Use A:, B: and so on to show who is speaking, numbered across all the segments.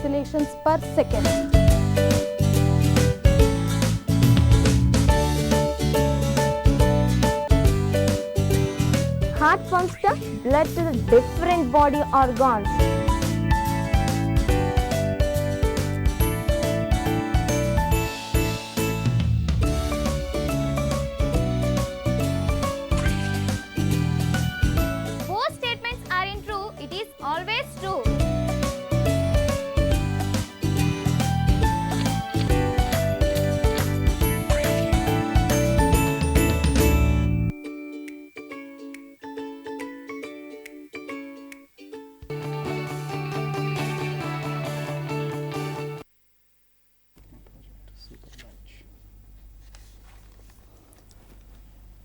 A: oscillations per second. Heart pumps the blood to the different body organs.
B: Both statements aren't true, it is always true.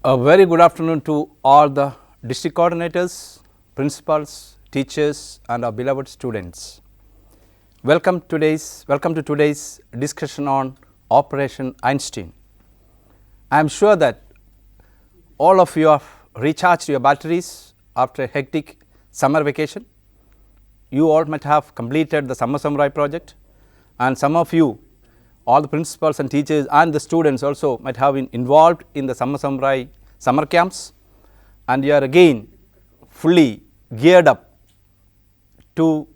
C: A very good afternoon to all the district coordinators, principals, teachers and our beloved students. Welcome to today's discussion on Operation Einstein. I am sure that all of you have recharged your batteries after a hectic summer vacation. You all might have completed the Summer Samurai project, and some of you, all the principals and teachers and the students also might have been involved in the Summer Samurai summer camps, and you are again fully geared up to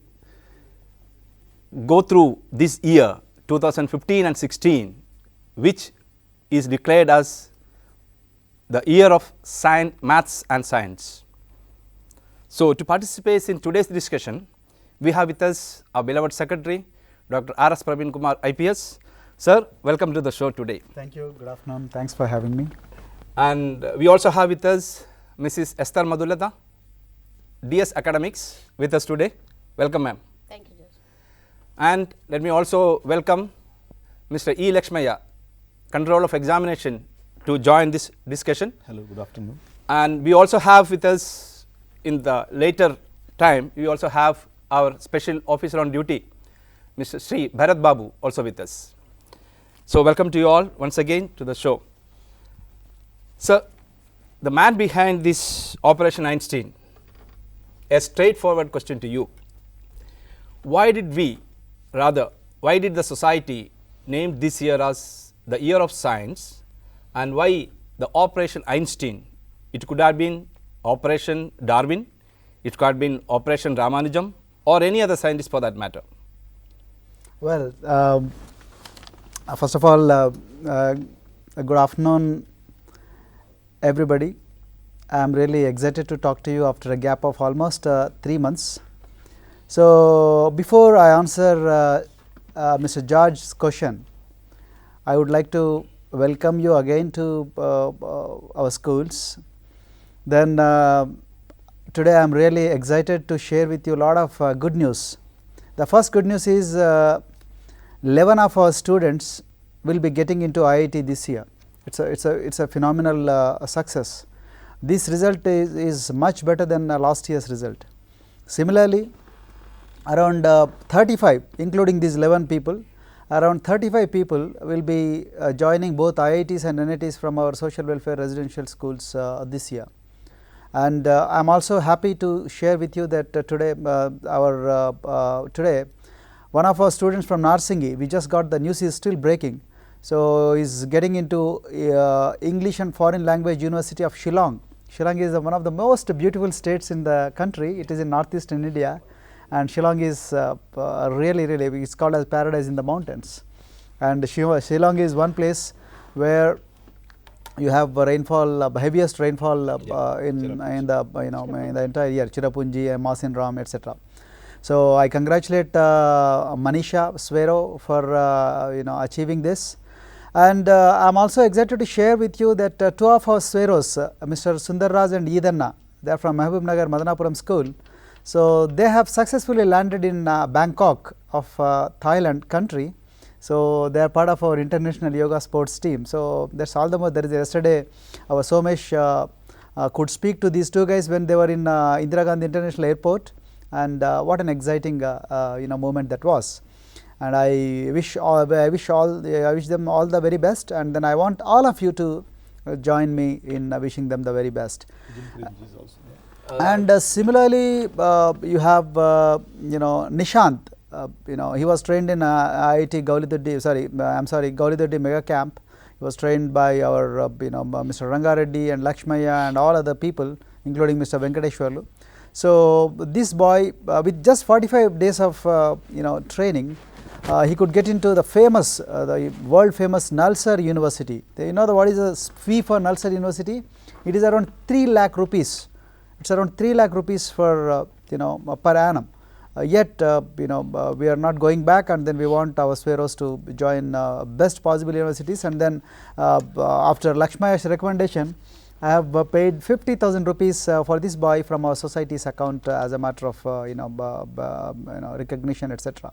C: go through this year 2015 and 16, which is declared as the year of science, maths and science. So, to participate in today's discussion, we have with us our beloved secretary, Dr.R.S.Praveen Kumar IPS. Sir, welcome to the show today.
D: Thank you. Good afternoon. Thanks for having me.
C: And we also have with us Mrs. Esther Madhulata, DS Academics, with us today. Welcome, ma'am.
E: Thank you, Judge.
C: And let me also welcome Mr. E. Lakshmaya, Control of Examination, to join this discussion.
D: Hello, good afternoon.
C: And we also have with us in the later time, we also have our special officer on duty, Mr. Sri Bharat Babu, also with us. So, welcome to you all once again to the show. Sir, the man behind this Operation Einstein, a straightforward question to you. Why did the society name this year as the year of science, and why the Operation Einstein? It could have been Operation Darwin, it could have been Operation Ramanujam, or any other scientist for that matter.
D: Well, first of all, good afternoon, everybody. I am really excited to talk to you after a gap of almost 3 months. So, before I answer Mr. George's question, I would like to welcome you again to our schools. Then today I am really excited to share with you a lot of good news. The first good news is 11 of our students will be getting into IIT this year. It's a phenomenal success. This result is much better than last year's result. Similarly, around 35, including these 11 people, around 35 people will be joining both IITs and NITs from our social welfare residential schools this year. And I am also happy to share with you that today one of our students from Narsingi, we just got the news, is still breaking. So, is getting into English and Foreign Language University of Shillong. Shillong is one of the most beautiful states in the country. It is in northeastern India, and Shillong is really, it's called as paradise in the mountains. And Shillong is one place where you have rainfall, heaviest rainfall in the entire year, Chirapunji, Masinram, etc. So, I congratulate Manisha Swero for achieving this. And I am also excited to share with you that two of our Sweros, Mr. Sundarraj and Idanna, they are from Mahbub Nagar Madanapuram school. So, they have successfully landed in Bangkok of Thailand country. So, they are part of our international yoga sports team. So, that is all the more. There is yesterday our Somesh could speak to these two guys when they were in Indira Gandhi International Airport, and what an exciting moment that was. And I wish them all the very best, and then I want all of you to join me in wishing them the very best. And similarly, you have Nishant. he was trained in IIT Gaulidardi Mega Camp. He was trained by our Mr. Rangareddy and Lakshmaya and all other people, including Mr. Venkateshwarlu. So this boy, with just 45 days of training, he could get into the famous, the world famous Nalsar University. You know what is the fee for Nalsar University? It is around 3 lakh rupees. It's around 3 lakh rupees for per annum. Yet we are not going back, and then we want our Sweros to join best possible universities. And then after Lakshmaya's recommendation, I have paid 50,000 rupees for this boy from our society's account as a matter of recognition, etc.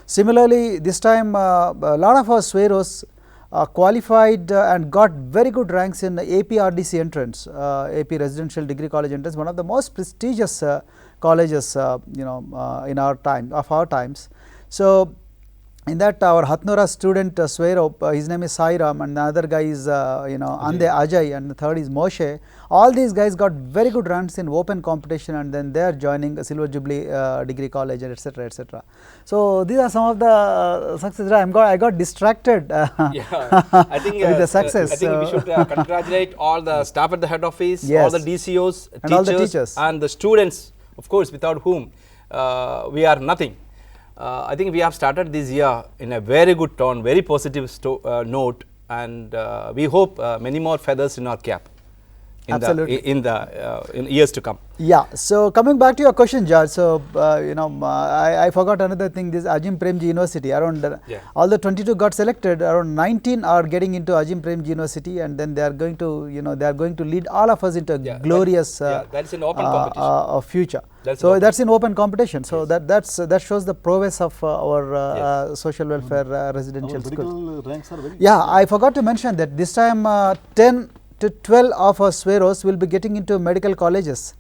D: Similarly, this time a lot of our Sweros qualified and got very good ranks in APRDC entrance, AP Residential Degree College entrance, one of the most prestigious colleges in our times. So in that, our Hatnora student Swero, his name is Sairam, and the other guy is Ande Ajay, and the third is Moshe. All these guys got very good ranks in open competition, and then they are joining Silver Jubilee Degree College, etc., etc. So these are some of the successes. I got distracted
C: I think
D: with the success.
C: I think we should congratulate all the staff at the head office,
D: yes,
C: all the DCOs,
D: and all the teachers,
C: and the students, of course, without whom we are nothing. I think we have started this year in a very good tone, very positive note, and we hope many more feathers in our cap in in years to come.
D: Yeah. So coming back to your question, George. So I forgot another thing. This Ajim Premji University, around all the 22 got selected, around 19 are getting into Ajim Premji University, and then they are going to lead all of us into a glorious
C: that's an open competition.
D: Future. That's in open competition. So
C: yes,
D: that shows the prowess of our social welfare residential schools.
E: Ranks are very
D: I forgot to mention that this time 10 to 12 of our Sweros will be getting into medical colleges,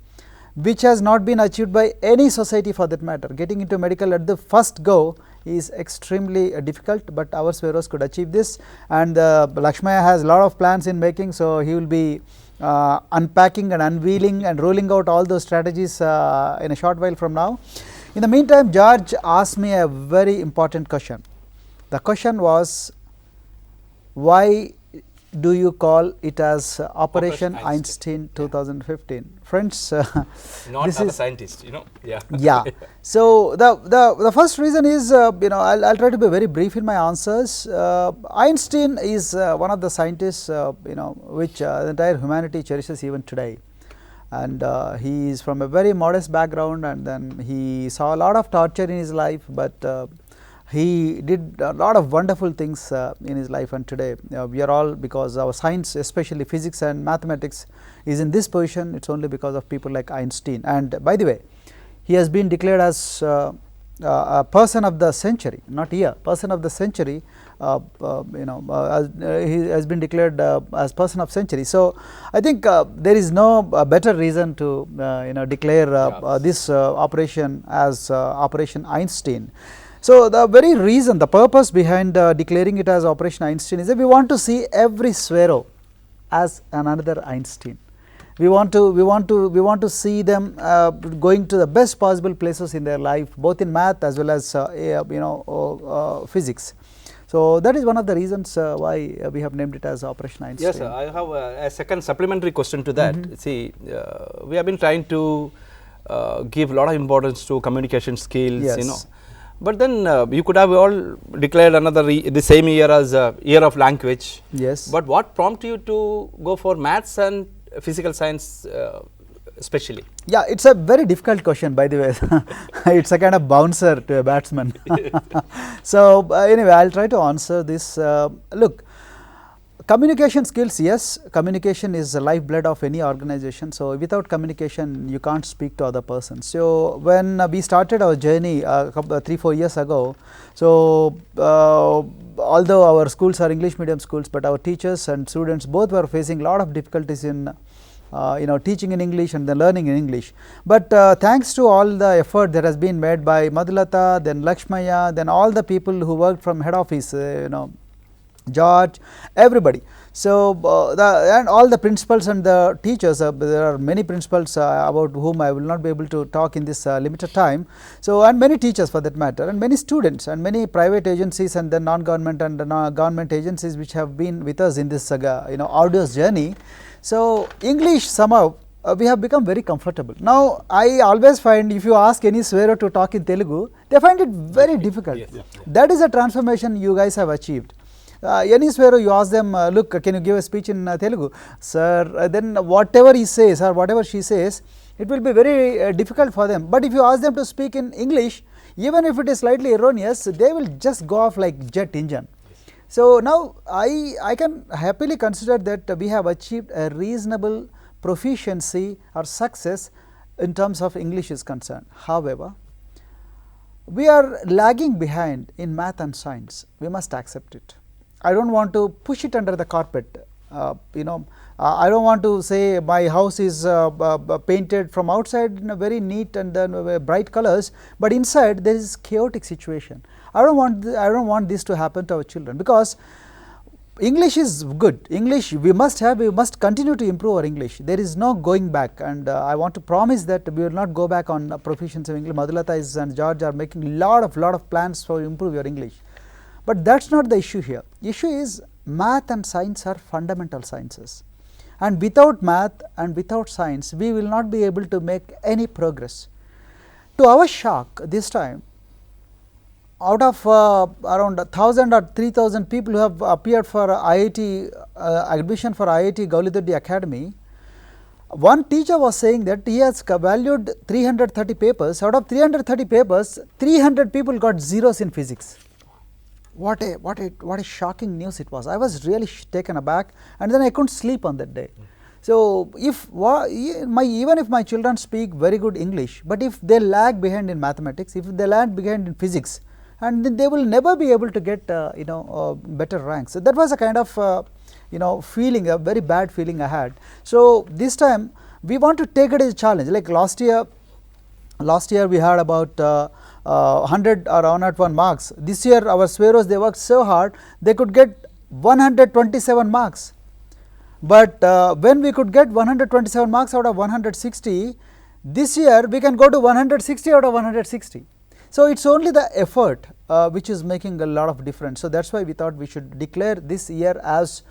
D: which has not been achieved by any society for that matter. Getting into medical at the first go is extremely difficult, but our Sweros could achieve this, and Lakshmaya has a lot of plans in making, so he will be unpacking and unveiling and rolling out all those strategies in a short while from now. In the meantime, George asked me a very important question. The question was, why do you call it as Operation Einstein 2015? Friends,
C: not as a scientist,
D: Yeah. So the first reason is, I'll try to be very brief in my answers. Einstein is one of the scientists, which the entire humanity cherishes even today. And he is from a very modest background, and then he saw a lot of torture in his life, but he did a lot of wonderful things in his life, and today we are all, because our science, especially physics and mathematics, is in this position. It's only because of people like Einstein. And by the way, he has been declared as a person of the century, not year, person of the century. He has been declared as person of century. So I think there is no better reason to declare this operation as Operation Einstein. So the very reason, the purpose behind declaring it as Operation Einstein is that we want to see every Swero as another Einstein. We want to see them going to the best possible places in their life, both in math as well as physics. So that is one of the reasons why we have named it as Operation Einstein.
C: Yes, sir. I have a second supplementary question to that. See, we have been trying to give a lot of importance to communication skills,
D: Yes.
C: But then you could have all declared the same year as year of language.
D: Yes.
C: But what prompted you to go for maths and physical science especially?
D: Yeah, it's a very difficult question, by the way. It's a kind of bouncer to a batsman. So anyway, I'll try to answer this. Look, communication skills, yes, communication is the lifeblood of any organization. So without communication, you can't speak to other persons. So when we started our journey 3-4 years ago, so although our schools are English medium schools, but our teachers and students both were facing a lot of difficulties in teaching in English and then learning in English. But thanks to all the effort that has been made by Madhulata, then Lakshmaya, then all the people who worked from head office, George, everybody. So, and all the principals and the teachers, there are many principals about whom I will not be able to talk in this limited time. So, and many teachers for that matter, and many students and many private agencies and the non-government and government agencies which have been with us in this arduous journey. So, English somehow we have become very comfortable. Now, I always find if you ask any swearer to talk in Telugu, they find it very difficult. Yes. That is a transformation you guys have achieved. Any swearer, you ask them, look, can you give a speech in Telugu? Sir, then whatever he says or whatever she says, it will be very difficult for them. But if you ask them to speak in English, even if it is slightly erroneous, they will just go off like jet engine. So, now I can happily consider that we have achieved a reasonable proficiency or success in terms of English is concerned. However, we are lagging behind in math and science. We must accept it. I do not want to push it under the carpet. I do not want to say my house is painted from outside in a very neat and bright colors, but inside there is chaotic situation. I do not want this to happen to our children, because English is good. English we must continue to improve our English. There is no going back, and I want to promise that we will not go back on proficiency of English. Madhulata and George are making lot of plans for improve your English. But that is not the issue here. Issue is math and science are fundamental sciences, and without math and without science we will not be able to make any progress. To our shock, this time out of around 1000 or 3000 people who have appeared for IIT admission for IIT Gaulidardi Academy, one teacher was saying that he has valued 330 papers. Out of 330 papers, 300 people got zeros in physics. What a shocking news it was. I was really taken aback, and then I couldn't sleep on that day. So, even if my children speak very good English, but if they lag behind in mathematics, if they lag behind in physics, and then they will never be able to get better ranks. So, that was a kind of feeling, a very bad feeling I had. So, this time we want to take it as a challenge. Like last year we had about 100 or 101 marks. This year our swearers, they worked so hard, they could get 127 marks. But when we could get 127 marks out of 160, this year we can go to 160 out of 160. So, it is only the effort which is making a lot of difference. So, that is why we thought we should declare this year as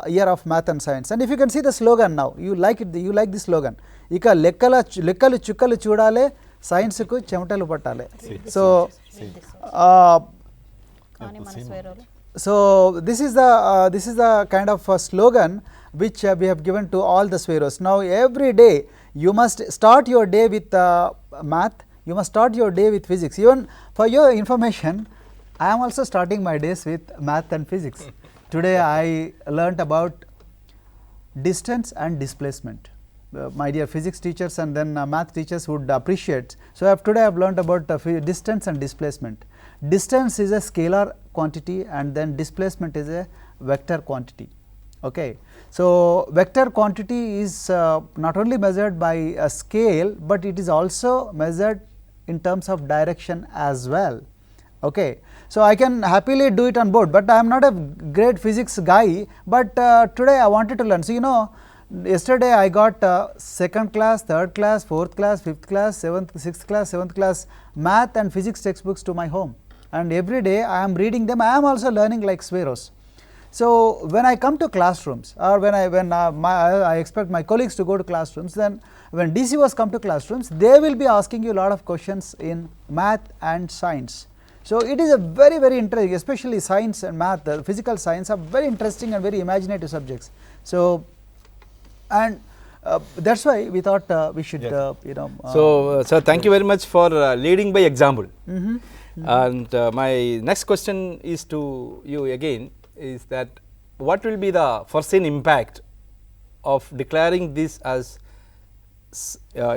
D: year of math and science. And if you can see the slogan now, you like it, you like this slogan. Ika lekkalu chukkalu chudale, science ku chematalu pattale. So, this is the kind of slogan which we have given to all the swearers. Now, every day you must start your day with math, you must start your day with physics. Even for your information, I am also starting my days with math and physics. Today I learnt about distance and displacement. My dear physics teachers and then math teachers would appreciate. So, today I have learnt about distance and displacement. Distance is a scalar quantity and then displacement is a vector quantity. Okay. So, vector quantity is not only measured by a scale, but it is also measured in terms of direction as well. Okay. So, I can happily do it on board, but I am not a great physics guy, but today I wanted to learn. So, yesterday I got 2nd class, 3rd class, 4th class, 5th class, 7th, 6th class, 7th class math and physics textbooks to my home, and every day I am reading them. I am also learning like swearers. So, when I come to classrooms, or when I expect my colleagues to go to classrooms, then when DCOs come to classrooms, they will be asking you a lot of questions in math and science. So, it is a very interesting, especially science and math, physical science are very interesting and very imaginative subjects. So, and that is why we thought we should
C: So, sir, thank you very much for leading by example. And my next question is to you again, is that what will be the foreseen impact of declaring this as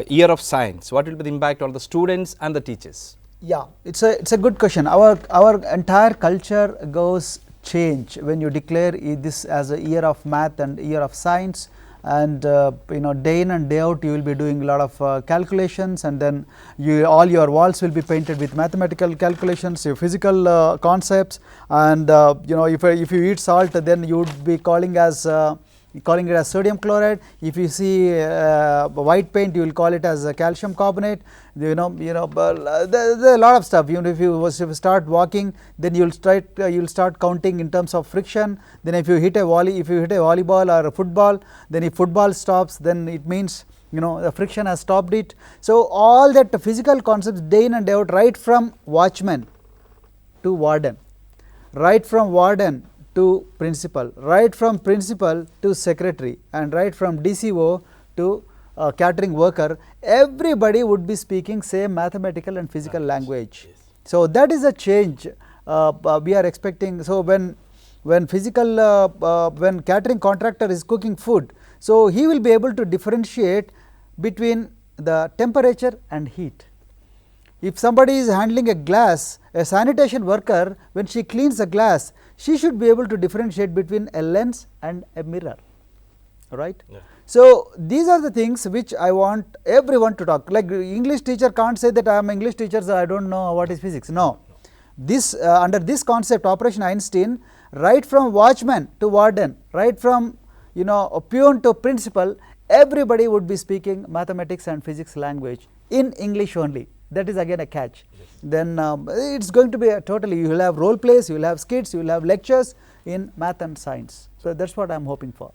C: year of science? What will be the impact on the students and the teachers?
D: Yeah, it's a good question. Our entire culture goes change when you declare this as a year of math and year of science. and you know, day in and day out you will be doing a lot of calculations, and then all your walls will be painted with mathematical calculations, your physical concepts, and you know, if you eat salt, then you would be calling it as sodium chloride. If you see white paint, you will call it as calcium carbonate. There is a lot of stuff. You know, if you start walking, then you will start counting in terms of friction. Then if you hit a volleyball or a football, then if football stops, then it means, you know, the friction has stopped it. So all that physical concepts, day in and day out, right from watchman to warden, right from warden to principal, right from principal to secretary, and right from DCO to catering worker, everybody would be speaking same mathematical and physical language. So that is a change we are expecting. So when catering contractor is cooking food, so he will be able to differentiate between the temperature and heat. If somebody is handling a glass, a sanitation worker, when she cleans a glass, she should be able to differentiate between a lens and a mirror, right. Yeah. So these are the things which I want everyone to talk. Like English teacher can't say that I am English teacher, so I don't know what is physics. No, this under this concept, Operation Einstein, right from watchman to warden, right from, you know, peon to principal, everybody would be speaking mathematics and physics language in English only. That is again a catch. Yes. Then it is going to be totally, you will have role plays, you will have skits, you will have lectures in math and science. So that is what I am hoping for.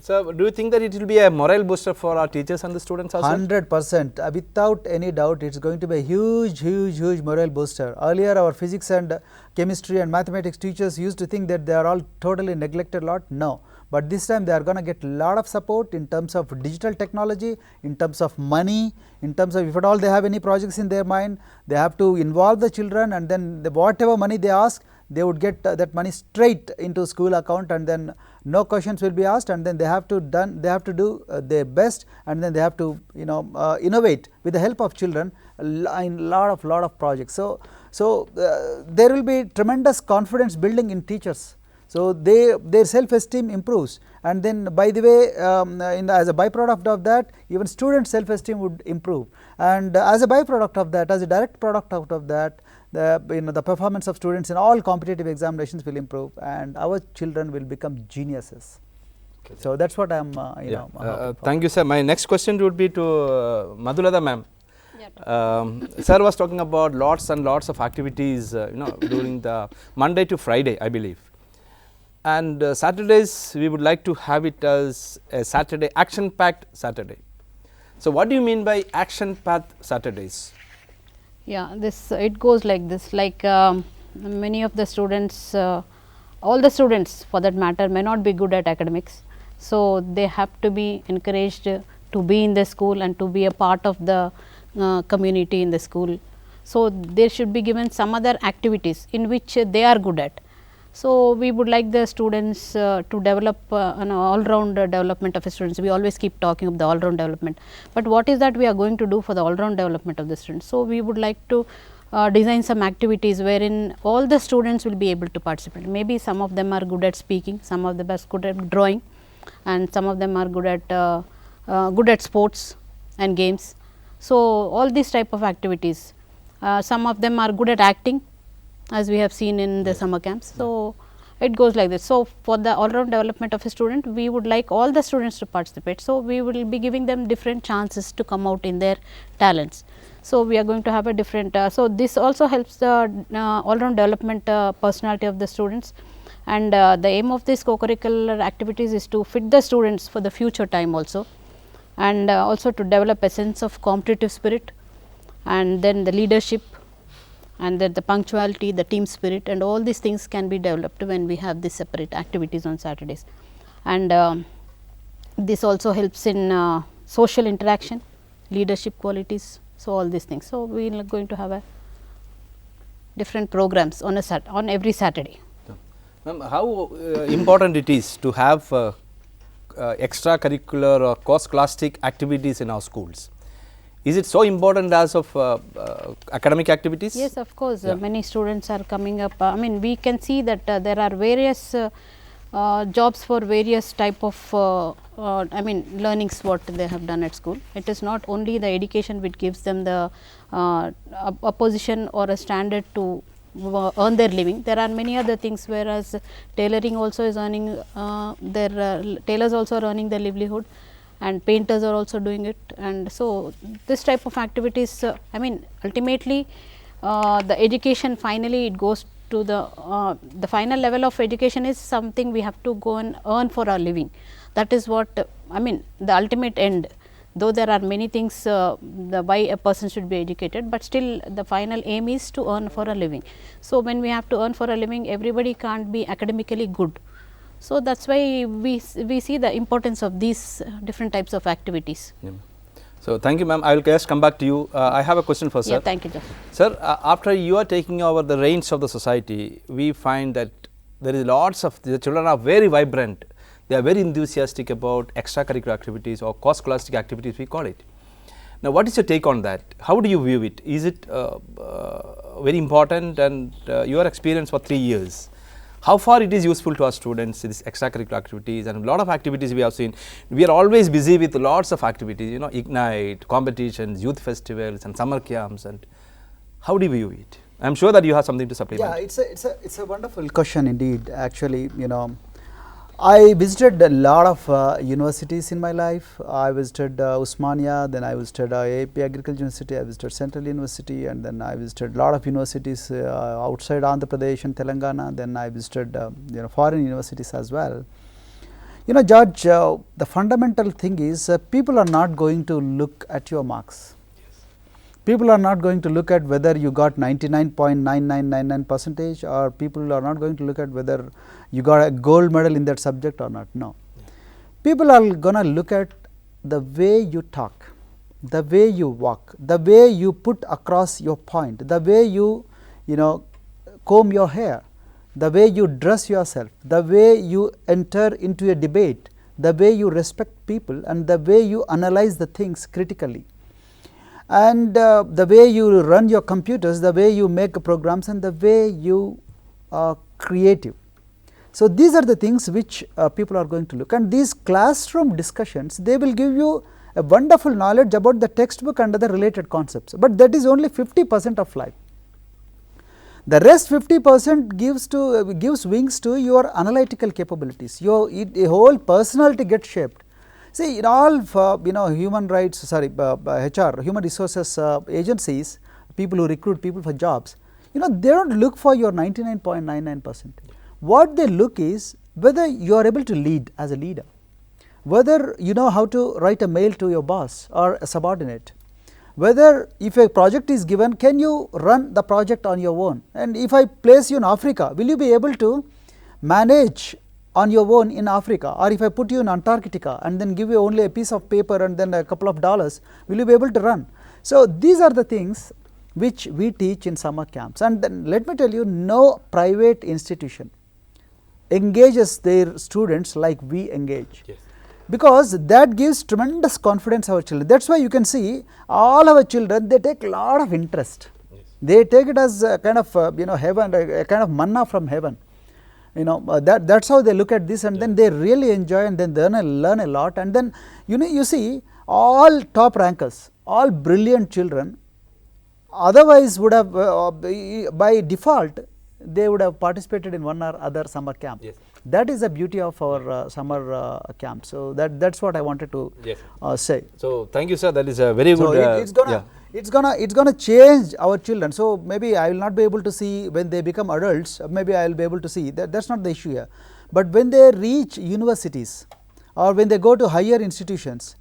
C: So do you think that it will be a morale booster for our teachers and the students also?
D: 100%, without any doubt, it is going to be a huge morale booster. Earlier our physics and chemistry and mathematics teachers used to think that they are all totally neglected lot. No. But this time they are going to get lot of support in terms of digital technology, in terms of money, in terms of if at all they have any projects in their mind, they have to involve the children, and then whatever money they ask, they would get that money straight into school account, and then no questions will be asked, and then they have to do their best, and then they have to, you know, innovate with the help of children in lot of projects. So there will be tremendous confidence building in teachers. So their self-esteem improves, and then by the way, as a byproduct of that, even student self-esteem would improve, and as a byproduct of that, as a direct product out of that, the performance of students in all competitive examinations will improve, and our children will become geniuses. Okay. So that's what I am.
C: Thank you, sir. My next question would be to Madhulata ma'am. Sir was talking about lots and lots of activities, during the Monday to Friday, I believe. And Saturdays we would like to have it as a Saturday, action packed Saturday. So what do you mean by action packed Saturdays?
E: Yeah, it goes like this, like many of the students, all the students for that matter, may not be good at academics. So they have to be encouraged to be in the school and to be a part of the community in the school. So they should be given some other activities in which they are good at. So we would like the students to develop an all-round development of the students. We always keep talking of the all-round development, but what is that we are going to do for the all-round development of the students? So we would like to design some activities wherein all the students will be able to participate. Maybe some of them are good at speaking, some of them are good at drawing, and some of them are good at sports and games. So all these type of activities. Some of them are good at acting, as we have seen in the summer camps. So it goes like this. So for the all-round development of a student, we would like all the students to participate. So we will be giving them different chances to come out in their talents. So we are going to have a different, so this also helps the all-round development personality of the students. And the aim of this co-curricular activities is to fit the students for the future time also, and also to develop a sense of competitive spirit, and then the leadership, and then the punctuality, the team spirit, and all these things can be developed when we have these separate activities on Saturdays. And this also helps in social interaction, leadership qualities, so all these things. So we are going to have a different programs on every Saturday.
C: Ma'am, how important it is to have extracurricular or cross-scholastic activities in our schools? Is it so important as of academic activities?
E: Yes, of course. Yeah. Many students are coming up. I mean, we can see that there are various jobs for various type of learnings what they have done at school. It is not only the education which gives them the a position or a standard to earn their living. There are many other things, whereas tailoring also is earning tailors also are earning their livelihood, and painters are also doing it. And so, this type of activities, ultimately the education, finally it goes to the final level of education is something we have to go and earn for our living. That is what the ultimate end. Though there are many things why a person should be educated, but still the final aim is to earn for a living. So, when we have to earn for a living, everybody can't be academically good. So, that is why we see the importance of these different types of activities.
C: Yeah. So, thank you, ma'am. I will just come back to you. I have a question for sir.
E: Yeah, thank you, Jeff.
C: Sir, after you are taking over the reins of the society, we find that there is lots of the children are very vibrant. They are very enthusiastic about extracurricular activities or co-scholastic activities, we call it. Now, what is your take on that? How do you view it? Is it very important, and your experience for 3 years? How far it is useful to our students, these extracurricular activities, and a lot of activities we have seen. We are always busy with lots of activities, Ignite, competitions, youth festivals and summer camps, and how do you view it? I am sure that you have something to supplement.
D: Yeah, it's a wonderful question indeed. Actually, I visited a lot of universities in my life. I visited Usmania, then I visited AAP Agriculture University, I visited Central University, and then I visited a lot of universities outside Andhra Pradesh and Telangana. Then I visited foreign universities as well. George, the fundamental thing is people are not going to look at your marks. People are not going to look at whether you got 99.9999% or people are not going to look at whether you got a gold medal in that subject or not. No. People are going to look at the way you talk, the way you walk, the way you put across your point, the way you comb your hair, the way you dress yourself, the way you enter into a debate, the way you respect people, and the way you analyze the things critically. And the way you run your computers, the way you make programs, and the way you are creative. So, these are the things which people are going to look, and these classroom discussions, they will give you a wonderful knowledge about the textbook and other related concepts, but that is only 50% of life. The rest 50% gives wings to your analytical capabilities, your whole personality gets shaped. See, in all human rights, HR, human resources agencies, people who recruit people for jobs, they do not look for your 99.99%. What they look is whether you are able to lead as a leader, whether you know how to write a mail to your boss or a subordinate, whether if a project is given, can you run the project on your own, and if I place you in Africa, will you be able to manage on your own in Africa, or if I put you in Antarctica and then give you only a piece of paper and then a couple of dollars, will you be able to run? So, these are the things which we teach in summer camps, and then let me tell you, no private institution engages their students like we engage.
C: Yes.
D: Because that gives tremendous confidence to our children. That is why you can see all our children, they take a lot of interest. Yes. They take it as a kind of heaven, a kind of manna from heaven. That is how they look at this, and then they really enjoy, and then they learn a lot, and then you see all top rankers, all brilliant children, otherwise would have by default they would have participated in one or other summer camp. Yes. That is the beauty of our summer camp. So, that is what I wanted to say.
C: So, thank you, sir. That is a very good.
D: It's gonna change our children. So, maybe I will not be able to see when they become adults. Maybe I will be able to see that. That's not the issue here. But when they reach universities or when they go to higher institutions,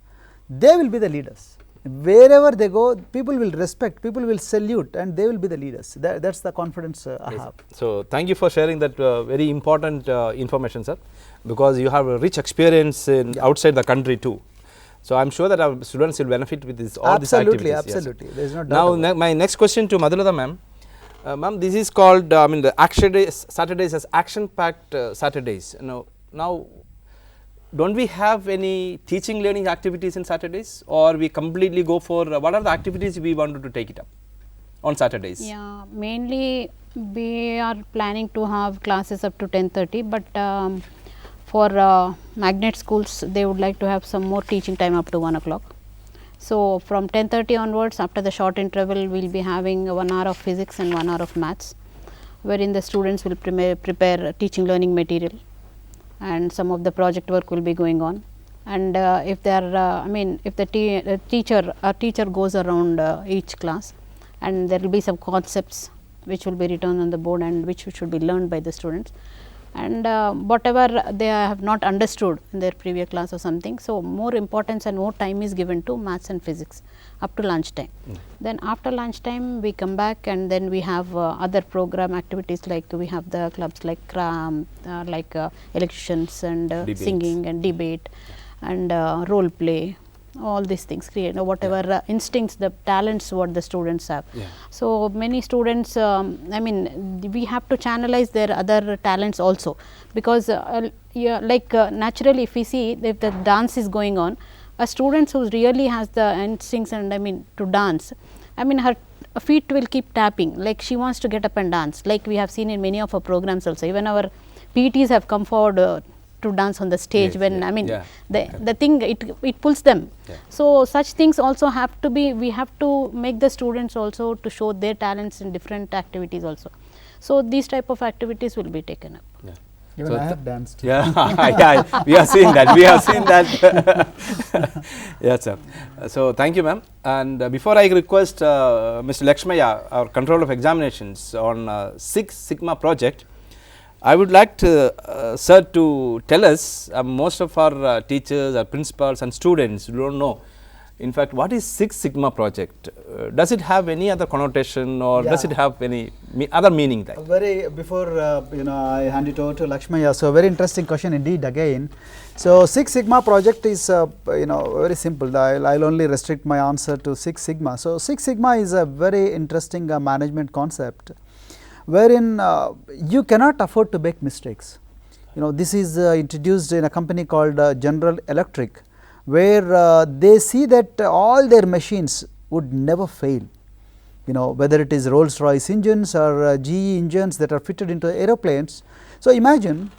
D: they will be the leaders. Wherever they go, people will respect, people will salute, and they will be the leaders. That's the confidence I have.
C: So, thank you for sharing that very important information, sir, because you have a rich experience in outside the country too. So, I am sure that our students will benefit with all these activities.
D: Absolutely,
C: yes.
D: there is no doubt.
C: Now, my next question to Madhulata ma'am. Ma'am, this is called the action days, Saturdays as action-packed Saturdays. Now, don't we have any teaching learning activities in Saturdays, or we completely go for what are the activities we wanted to take it up on Saturdays?
E: Yeah, mainly we are planning to have classes up to 10:30, but For magnet schools, they would like to have some more teaching time up to 1 o'clock. So, from 10:30 onwards, after the short interval, we will be having 1 hour of physics and 1 hour of maths, wherein the students will prepare teaching learning material, and some of the project work will be going on. And if they are, if the teacher goes around each class, and there will be some concepts which will be written on the board and which should be learned by the students, and whatever they have not understood in their previous class or something. So, more importance and more time is given to maths and physics up to lunch time. Then after lunch time we come back, and then we have other program activities, like we have the clubs like elections and singing and debate and role play, all these things, create whatever instincts, the talents what the students have. So, many students, we have to channelize their other talents also, because naturally if we see, if the dance is going on, a student who really has the instincts and to dance, her feet will keep tapping, like she wants to get up and dance, like we have seen in many of our programs also. Even our PTs have come forward to dance on the stage, when the thing it pulls them. So, such things also have to be, we have to make the students also to show their talents in different activities also. So, these type of activities will be taken up.
D: Even I have danced.
C: Yeah, we have seen that. We have seen that. Yes, sir. So, thank you, ma'am. And before I request Mr. Lakshmaya, our control of examinations, on Six Sigma project, I would like to, sir, to tell us, most of our teachers, our principals and students do not know, in fact, what is Six Sigma project? Does it have any other connotation, or does it have any other meaning?
D: Before I hand it over to Lakshmaya, so very interesting question indeed again. So, Six Sigma project is very simple. I'll only restrict my answer to Six Sigma. So, Six Sigma is a very interesting management concept, wherein you cannot afford to make mistakes. This is introduced in a company called General Electric, where they see that all their machines would never fail, whether it is Rolls-Royce engines or GE engines that are fitted into aeroplanes. So, imagine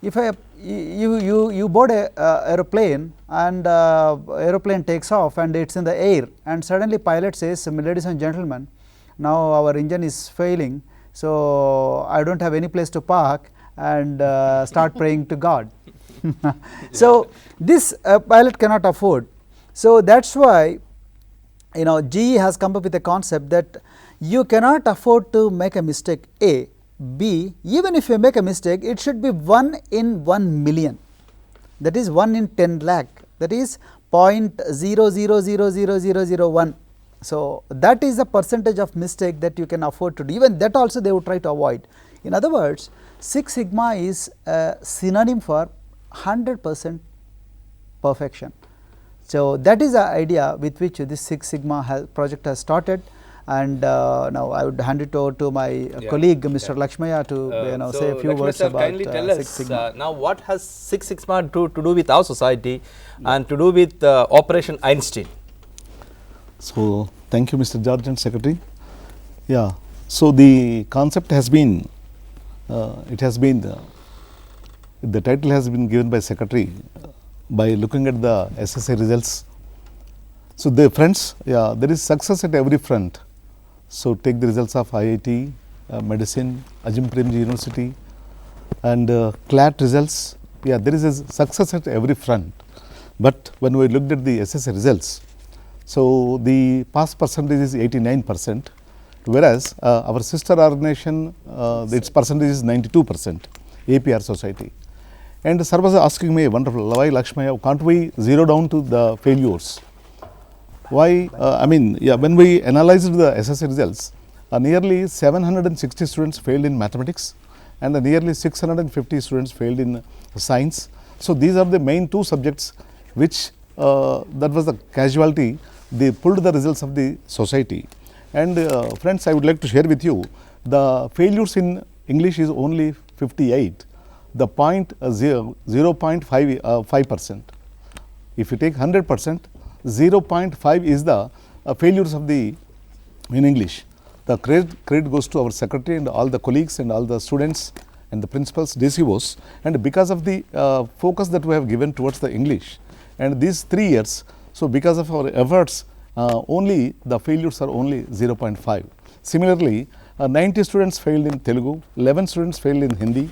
D: if you board a aeroplane, and aeroplane takes off and it is in the air, and suddenly pilot says, ladies and gentlemen, now our engine is failing. So, I do not have any place to park, and start praying to God. So, this pilot cannot afford. So, that is why GE has come up with a concept that you cannot afford to make a mistake, A. B, even if you make a mistake, it should be 1 in 1 million, that is 1 in 10 lakh, that is 0.000001. So, that is the percentage of mistake that you can afford to do. Even that also they would try to avoid. In other words, Six Sigma is a synonym for 100% perfection. So, that is the idea with which this Six Sigma project has started. And now I would hand it over to my colleague Mr. Lakshmaya to say a few words about Six Sigma.
C: Now, what has Six Sigma to do with our society and to do with Operation Einstein?
F: So, thank you, Mr. George and Secretary. Yeah, so the concept has been, the title has been given by Secretary by looking at the SSA results. So, friends, there is success at every front. So, take the results of IIT, Medicine, Ajim Premji University, and CLAT results. There is a success at every front. But when we looked at the SSA results, so the pass percentage is 89%, whereas our sister organization, its percentage is 92%, APR Society. And sir was asking me, wonderful, why Lakshmaya, can't we zero down to the failures? Why? When we analyzed the SSA results, nearly 760 students failed in mathematics, and nearly 650 students failed in science. So, these are the main two subjects which that was the casualty. They pulled the results of the society. And friends, I would like to share with you, the failures in English is only 58, the 0.5%. If you take 100%, 0.5 is the failures of the in English. The credit goes to our secretary and all the colleagues and all the students and the principals DCOs, and because of the focus that we have given towards the English and these 3 years, so because of our efforts, only the failures are only 0.5. Similarly, 90 students failed in Telugu, 11 students failed in Hindi,